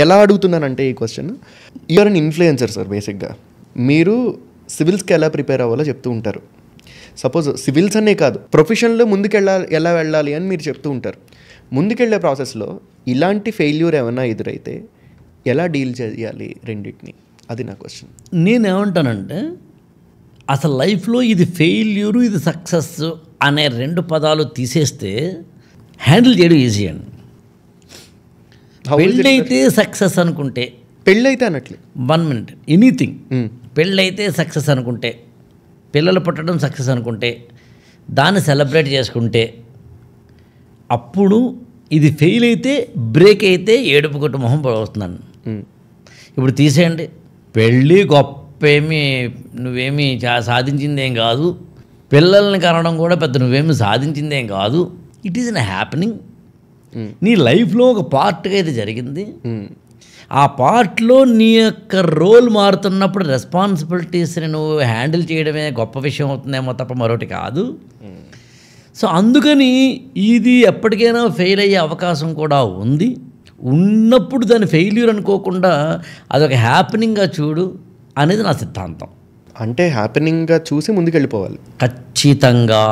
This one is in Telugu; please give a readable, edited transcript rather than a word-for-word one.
ఎలా అడుగుతున్నానంటే ఈ question, you are an influencer sir. బేసిక్గా మీరు సివిల్స్కి ఎలా ప్రిపేర్ అవ్వాలో చెప్తూ ఉంటారు. సపోజ్ సివిల్స్ అనే కాదు, ప్రొఫెషన్లో ఎలా వెళ్ళాలి అని మీరు చెప్తూ ఉంటారు. ముందుకెళ్ళే ప్రాసెస్లో ఇలాంటి ఫెయిల్యూర్ ఏమైనా ఎదురైతే ఎలా డీల్ చేయాలి రెండింటిని, అది నా క్వశ్చన్. నేనేమంటానంటే అసలు లైఫ్లో ఇది ఫెయిల్యూరు, ఇది సక్సెస్ అనే రెండు పదాలు తీసేస్తే హ్యాండిల్ చేయడం ఈజీ అండి. పెళ్ళైతే సక్సెస్ అనుకుంటే, పెళ్ళైతే అనట్లే 1 minute ఎనీథింగ్, పెళ్ళైతే సక్సెస్ అనుకుంటే, పిల్లలు పుట్టడం సక్సెస్ అనుకుంటే, దాన్ని సెలబ్రేట్ చేసుకుంటే, అప్పుడు ఇది ఫెయిల్ అయితే, బ్రేక్ అయితే ఏడుపు కొట్టు మొహం వస్తున్నాను. ఇప్పుడు తీసేయండి, పెళ్ళి గొప్ప నువ్వేమీ సాధించిందేం కాదు, పిల్లల్ని కనడం కూడా పెద్ద నువ్వేమీ సాధించిందేం కాదు, ఇట్ ఈజ్ ఎ హ్యాపెనింగ్. నీ లైఫ్లో ఒక పార్ట్గా ఇది జరిగింది. ఆ పార్ట్లో నీ యొక్క రోల్ మారుతున్నప్పుడు రెస్పాన్సిబిలిటీస్ని నువ్వు హ్యాండిల్ చేయడమే గొప్ప విషయం అవుతుందేమో తప్ప మరొకటి కాదు. సో అందుకని ఇది ఎప్పటికైనా ఫెయిల్ అయ్యే అవకాశం కూడా ఉంది. ఉన్నప్పుడు దాన్ని ఫెయిల్యూర్ అనుకోకుండా అదొక హ్యాపెనింగ్గా చూడు అనేది నా సిద్ధాంతం. అంటే హ్యాపెనింగ్గా చూసి ముందుకెళ్ళిపోవాలి ఖచ్చితంగా.